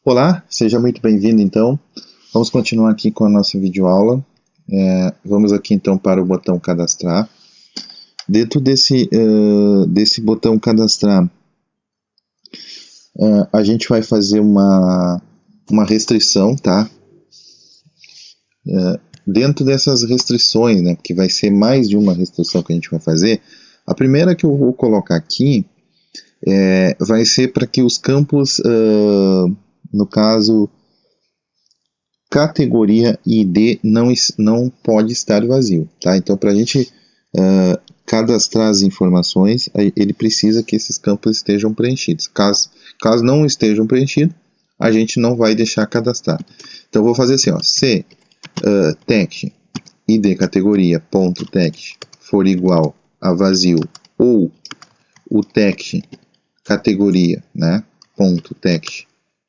Olá, seja muito bem-vindo então. Vamos continuar aqui com a nossa videoaula. Vamos aqui então para o botão cadastrar. Dentro desse botão cadastrar, a gente vai fazer uma restrição, tá? Dentro dessas restrições, né, que vai ser mais de uma restrição que a gente vai fazer, a primeira que eu vou colocar aqui vai ser para que os campos, no caso, categoria ID não pode estar vazio, tá? Então, para a gente cadastrar as informações, ele precisa que esses campos estejam preenchidos. Caso não estejam preenchidos, a gente não vai deixar cadastrar. Então, eu vou fazer assim, ó, se text ID categoria ponto text for igual a vazio ou o text categoria, né, ponto text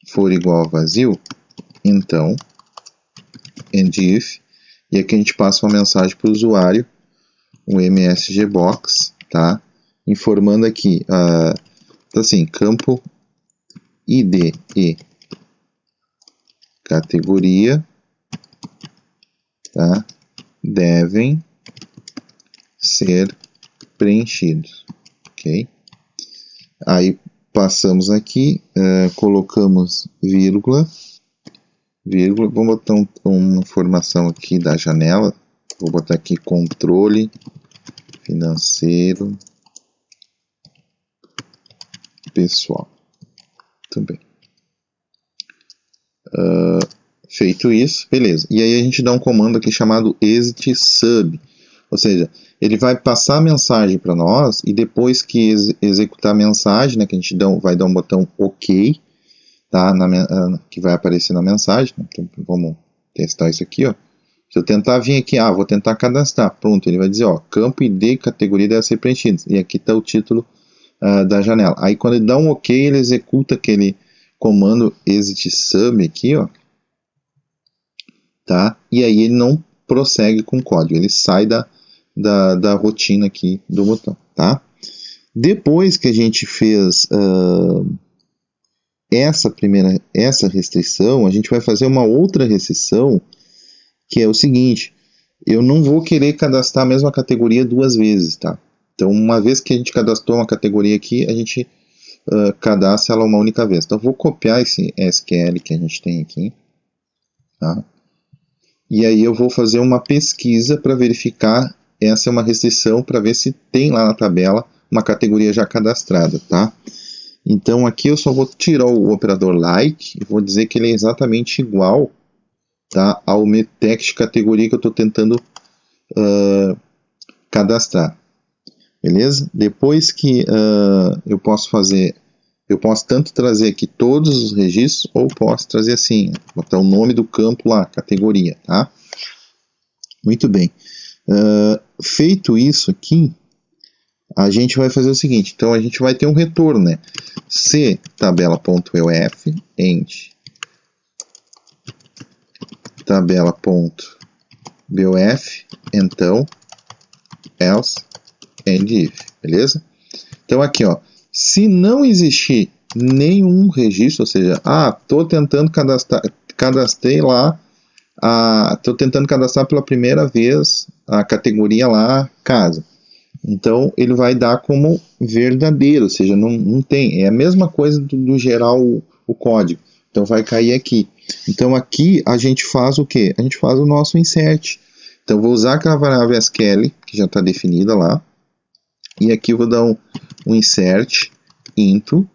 for igual a vazio, então end if, e aqui a gente passa uma mensagem para o usuário, um MSG box, tá? Informando aqui, assim, campo ID e categoria, tá? Devem ser preenchidos, ok? Aí passamos aqui, colocamos vírgula, vamos botar uma informação aqui da janela, vou botar aqui controle financeiro pessoal também. Feito isso, beleza. E aí a gente dá um comando aqui chamado exit sub, ou seja, ele vai passar a mensagem para nós e depois que executar a mensagem, né, que a gente vai dar um botão OK, tá, que vai aparecer na mensagem. Então vamos testar isso aqui, ó. Se eu tentar vir aqui, vou tentar cadastrar, pronto, ele vai dizer, ó, campo ID categoria deve ser preenchido, e aqui está o título da janela. Aí quando ele dá um OK, ele executa aquele comando exit sub aqui, ó, tá, e aí ele não prossegue com o código, ele sai da rotina aqui do botão, tá. Depois que a gente fez essa restrição, a gente vai fazer uma outra restrição, que é o seguinte: eu não vou querer cadastrar a mesma categoria duas vezes, tá? Então, uma vez que a gente cadastrou uma categoria aqui, a gente cadastra ela uma única vez. Então, eu vou copiar esse SQL que a gente tem aqui, tá? E aí eu vou fazer uma pesquisa para verificar, essa é uma restrição, para ver se tem lá na tabela uma categoria já cadastrada, tá? Então, aqui eu só vou tirar o operador like e vou dizer que ele é exatamente igual, tá, ao meu text categoria que eu estou tentando cadastrar, beleza? Depois que eu posso tanto trazer aqui todos os registros, ou posso trazer assim, botar o nome do campo lá, categoria, tá? Muito bem. Feito isso aqui, a gente vai fazer o seguinte, então a gente vai ter um retorno, né? Se tabela.euf, end tabela.buf, então else, end if, beleza? Então aqui, ó, se não existir nenhum registro, ou seja, estou tentando cadastrei lá, estou tentando cadastrar pela primeira vez a categoria lá, casa. Então, ele vai dar como verdadeiro, ou seja, não tem. É a mesma coisa do gerar o código. Então, vai cair aqui. Então, aqui a gente faz o quê? A gente faz o nosso insert. Então, vou usar aquela variável SQL, que já está definida lá. E aqui eu vou dar um insert into,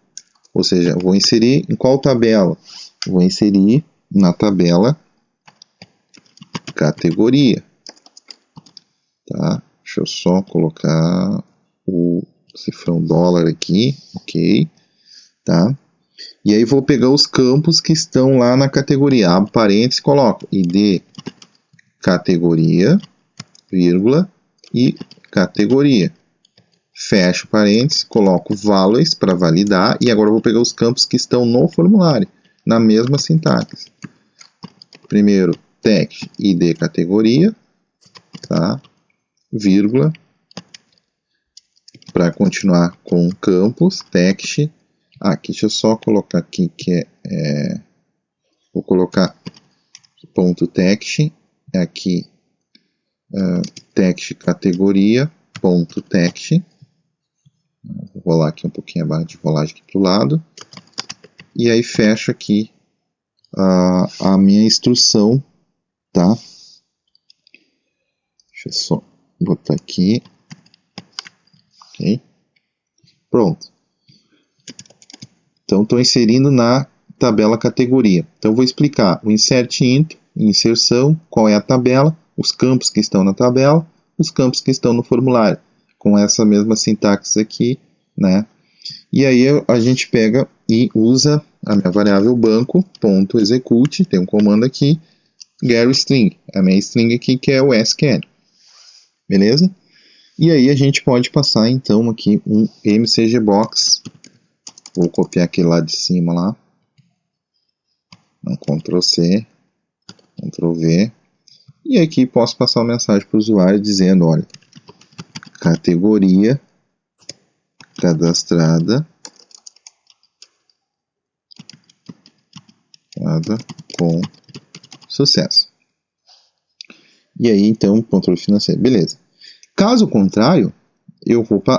ou seja, vou inserir em qual tabela? Vou inserir na tabela categoria. Tá? Deixa eu só colocar o cifrão dólar aqui, ok, tá? E aí vou pegar os campos que estão lá na categoria, abro parênteses, coloco ID categoria, vírgula, e categoria. Fecho parênteses, coloco values para validar, e agora eu vou pegar os campos que estão no formulário, na mesma sintaxe. Primeiro, text ID categoria, tá? Vírgula, para continuar com campos, text, aqui deixa eu só colocar aqui que é vou colocar ponto text, aqui text categoria, ponto text, vou rolar aqui um pouquinho a barra de rolagem aqui para o lado, e aí fecho aqui a minha instrução, tá? Deixa eu só botar aqui, ok? Pronto. Então, estou inserindo na tabela categoria. Então, eu vou explicar o insert int, inserção, qual é a tabela, os campos que estão na tabela, os campos que estão no formulário, com essa mesma sintaxe aqui, né? E aí a gente pega e usa a minha variável banco.execute, tem um comando aqui, getString, a minha string aqui que é o scan, beleza? E aí a gente pode passar então aqui um mcgbox, vou copiar aquele lá de cima lá, Ctrl C, Ctrl V, e aqui posso passar uma mensagem para o usuário dizendo, olha, categoria cadastrada com sucesso. E aí então, controle financeiro, beleza. Caso contrário,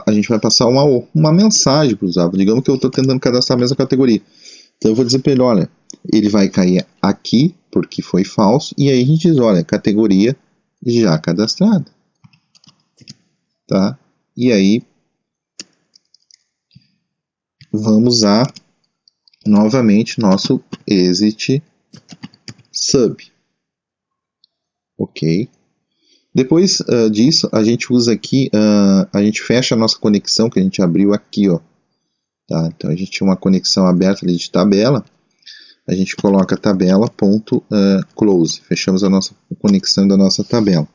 a gente vai passar uma mensagem para o usuário. Digamos que eu estou tentando cadastrar a mesma categoria. Então eu vou dizer para ele, olha, ele vai cair aqui, porque foi falso, e aí a gente diz, olha, categoria já cadastrada. Tá? E aí, vamos usar novamente nosso exit sub. Ok? Depois disso, a gente usa aqui, a gente fecha a nossa conexão que a gente abriu aqui, ó. Tá? Então a gente tinha uma conexão aberta ali de tabela, a gente coloca tabela.close, fechamos a nossa conexão da nossa tabela.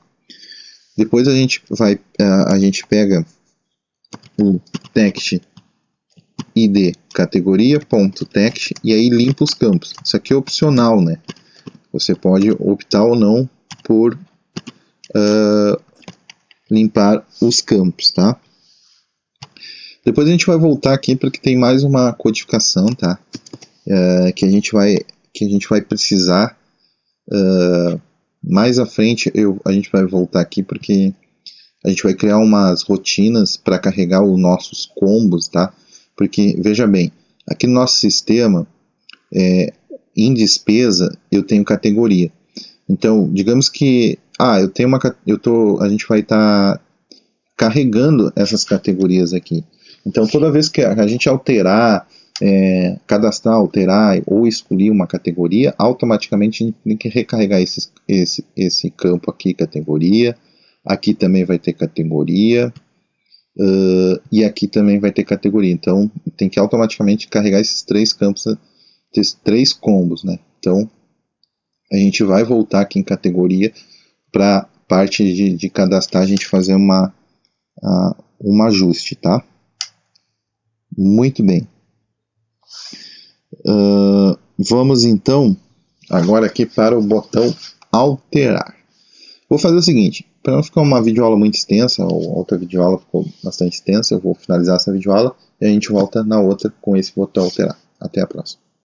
Depois a gente pega o text id categoria.text e aí limpa os campos. Isso aqui é opcional, né? Você pode optar ou não por limpar os campos, tá? Depois a gente vai voltar aqui porque tem mais uma codificação, tá? Que a gente vai precisar mais à frente. A gente vai voltar aqui porque a gente vai criar umas rotinas para carregar os nossos combos, tá? Porque, veja bem, aqui no nosso sistema, em despesa, eu tenho categoria. Então, digamos que a gente vai estar carregando essas categorias aqui. Então, toda vez que a gente alterar, cadastrar, alterar ou excluir uma categoria, automaticamente a gente tem que recarregar esse campo aqui, categoria. Aqui também vai ter categoria. E aqui também vai ter categoria. Então, tem que automaticamente carregar esses três campos, esses três combos, né? Então, a gente vai voltar aqui em categoria para parte de cadastrar, a gente fazer um ajuste, tá? Muito bem. Vamos então agora aqui para o botão alterar. Vou fazer o seguinte, para não ficar uma videoaula muito extensa, ou outra videoaula ficou bastante extensa, eu vou finalizar essa videoaula e a gente volta na outra com esse botão alterar. Até a próxima.